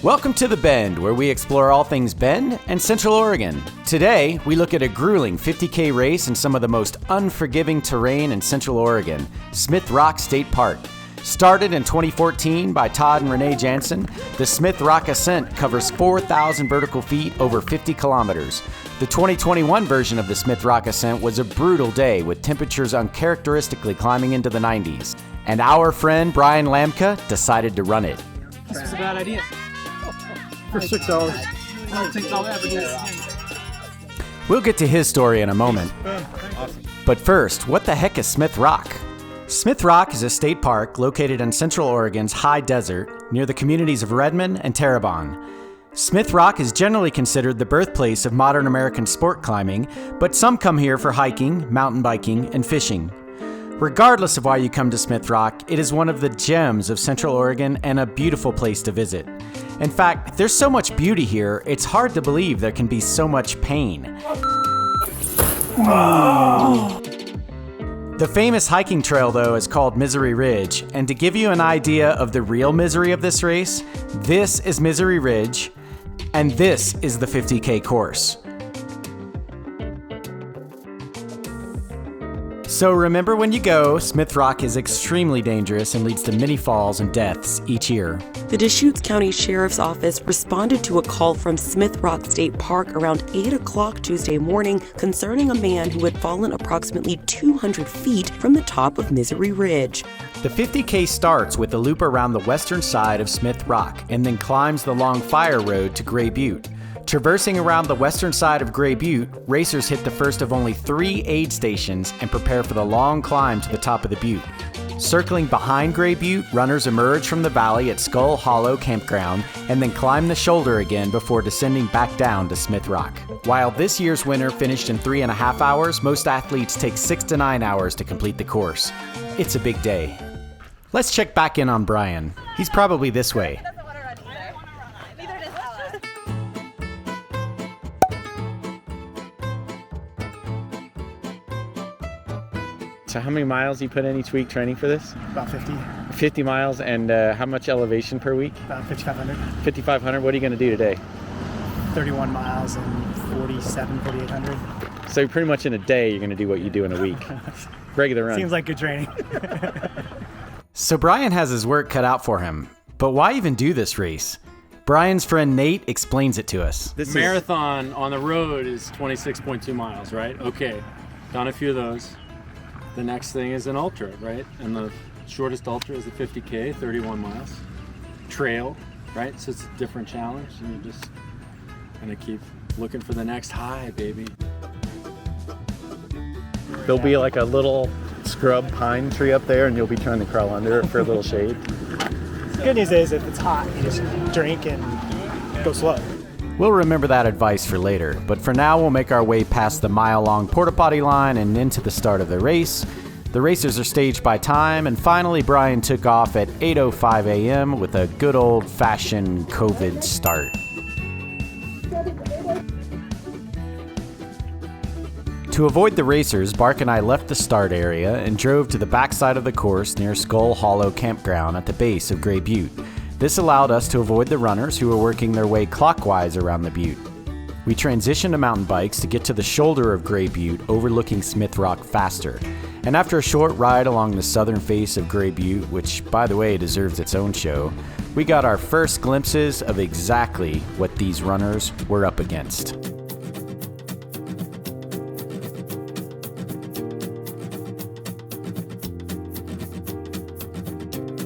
Welcome to The Bend, where we explore all things Bend and Central Oregon. Today, we look at a grueling 50K race in some of the most unforgiving terrain in Central Oregon, Smith Rock State Park. Started in 2014 by Todd and Renee Jansen, the Smith Rock Ascent covers 4,000 vertical feet over 50 kilometers. The 2021 version of the Smith Rock Ascent was a brutal day with temperatures uncharacteristically climbing into the 90s. And our friend Brian Lamka decided to run it. This was a bad idea. For $6. We'll get to his story in a moment. Awesome. But first, what the heck is Smith Rock? Smith Rock is a state park located in Central Oregon's high desert near the communities of Redmond and Terrebonne. Smith Rock is generally considered the birthplace of modern American sport climbing, but some come here for hiking, mountain biking, and fishing. Regardless of why you come to Smith Rock, it is one of the gems of Central Oregon and a beautiful place to visit. In fact, there's so much beauty here, it's hard to believe there can be so much pain. The famous hiking trail, though, is called Misery Ridge, and to give you an idea of the real misery of this race, this is Misery Ridge, and this is the 50K course. So remember when you go, Smith Rock is extremely dangerous and leads to many falls and deaths each year. The Deschutes County Sheriff's Office responded to a call from Smith Rock State Park around 8 o'clock Tuesday morning concerning a man who had fallen approximately 200 feet from the top of Misery Ridge. The 50K starts with a loop around the western side of Smith Rock and then climbs the long fire road to Gray Butte. Traversing around the western side of Gray Butte, racers hit the first of only 3 aid stations and prepare for the long climb to the top of the butte. Circling behind Gray Butte, runners emerge from the valley at Skull Hollow Campground and then climb the shoulder again before descending back down to Smith Rock. While this year's winner finished in 3.5 hours, most athletes take 6 to 9 hours to complete the course. It's a big day. Let's check back in on Brian. He's probably this way. So how many miles you put in each week training for this? About 50. 50 miles, and how much elevation per week? About 5,500. 5,500. What are you going to do today? 31 miles and 4,800. So pretty much in a day, you're going to do what you do in a week. Regular run. Seems like good training. So Brian has his work cut out for him, but why even do this race? Brian's friend Nate explains it to us. This marathon on the road is 26.2 miles, right? Okay, done a few of those. The next thing is an ultra, right? And the shortest ultra is the 50K, 31 miles. Trail, right? So it's a different challenge, and you're just gonna keep looking for the next high, baby. There'll be like a little scrub pine tree up there, and you'll be trying to crawl under it for a little shade. The good news is if it's hot, you just drink and go slow. We'll remember that advice for later, but for now we'll make our way past the mile-long porta potty line and into the start of the race. The racers are staged by time, and finally Brian took off at 8:05 a.m. with a good old-fashioned COVID start. To avoid the racers, Bark and I left the start area and drove to the backside of the course near Skull Hollow Campground at the base of Gray Butte. This allowed us to avoid the runners who were working their way clockwise around the butte. We transitioned to mountain bikes to get to the shoulder of Gray Butte, overlooking Smith Rock faster. And after a short ride along the southern face of Gray Butte, which by the way deserves its own show, we got our first glimpses of exactly what these runners were up against.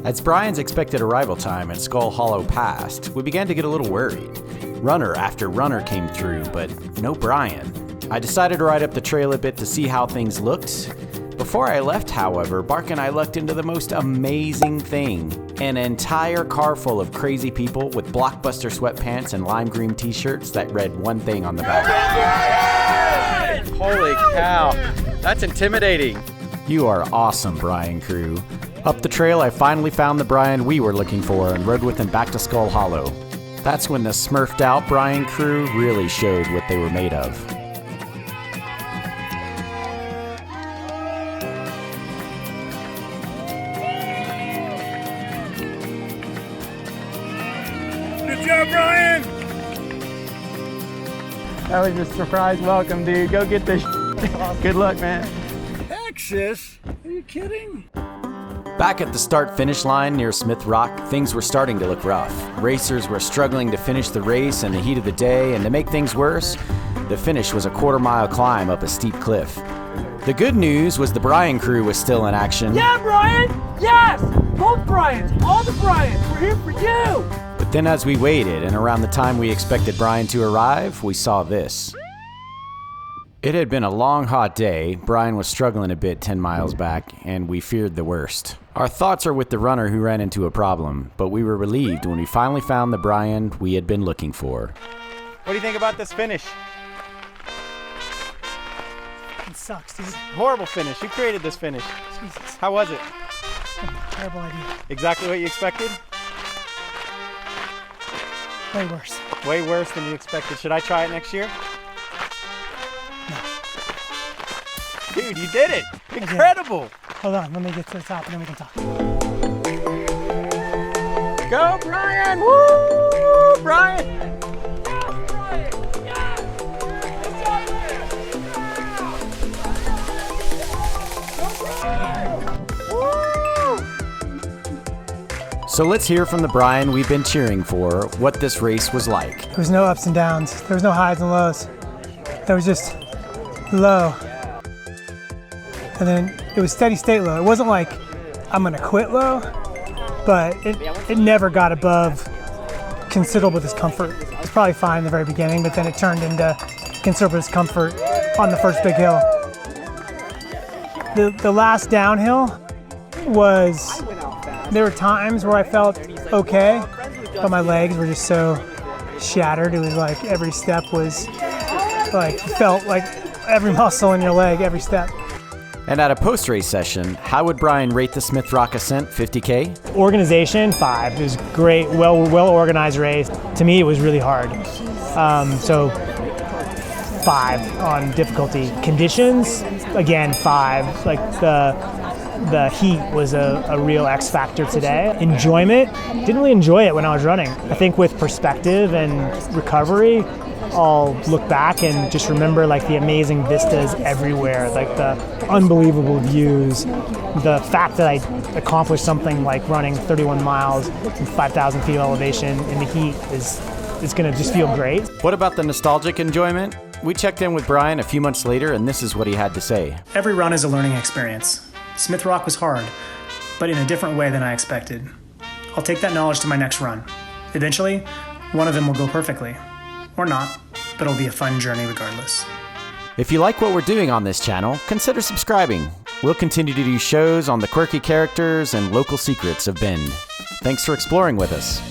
As Brian's expected arrival time at Skull Hollow passed, we began to get a little worried. Runner after runner came through, but no Brian. I decided to ride up the trail a bit to see how things looked. Before I left, however, Bark and I lucked into the most amazing thing. An entire car full of crazy people with blockbuster sweatpants and lime green t-shirts that read one thing on the back. Holy cow, that's intimidating. You are awesome, Brian crew. Up the trail, I finally found the Brian we were looking for and rode with him back to Skull Hollow. That's when the smurfed out Brian crew really showed what they were made of. Good job, go, Brian! That was a surprise welcome, dude. Go get this. Good luck, man. Texas? Are you kidding? Back at the start-finish line near Smith Rock, things were starting to look rough. Racers were struggling to finish the race in the heat of the day, and to make things worse, the finish was a quarter-mile climb up a steep cliff. The good news was the Bryan crew was still in action. Yeah, Brian! Yes! Both Bryans! All the Bryans! We're here for you! But then as we waited, and around the time we expected Bryan to arrive, we saw this. It had been a long, hot day. Bryan was struggling a bit 10 miles back, and we feared the worst. Our thoughts are with the runner who ran into a problem, but we were relieved when we finally found the Bryan we had been looking for. What do you think about this finish? It sucks, dude. Horrible finish. Who created this finish? Jesus. How was it? Terrible idea. Exactly what you expected? Way worse. Way worse than you expected. Should I try it next year? No. Dude, you did it! Incredible! Hold on, let me get to the top and then we can talk. Go, Brian! Woo! Brian! So let's hear from the Bryan we've been cheering for what this race was like. There was no ups and downs. There was no highs and lows. There was just low. And then it was steady state low. It wasn't like I'm gonna quit low, but it never got above considerable discomfort. It was probably fine in the very beginning, but then it turned into considerable discomfort on the first big hill. The last downhill was, there were times where I felt okay, but my legs were just so shattered. It was like every step was like, felt like every muscle in your leg, every step. And at a post-race session, how would Bryan rate the Smith Rock Ascent 50K? Organization, 5. It was great, well organized race. To me, it was really hard. So 5 on difficulty. Conditions, again, 5. Like the heat was a real X factor today. Enjoyment, didn't really enjoy it when I was running. I think with perspective and recovery, I'll look back and just remember like the amazing vistas everywhere, like the unbelievable views, the fact that I accomplished something like running 31 miles and 5,000 feet of elevation in the heat is gonna just feel great. What about the nostalgic enjoyment? We checked in with Bryan a few months later, and this is what he had to say. Every run is a learning experience. Smith Rock was hard, but in a different way than I expected. I'll take that knowledge to my next run. Eventually, one of them will go perfectly. Or not, but it'll be a fun journey regardless. If you like what we're doing on this channel, consider subscribing. We'll continue to do shows on the quirky characters and local secrets of Bend. Thanks for exploring with us.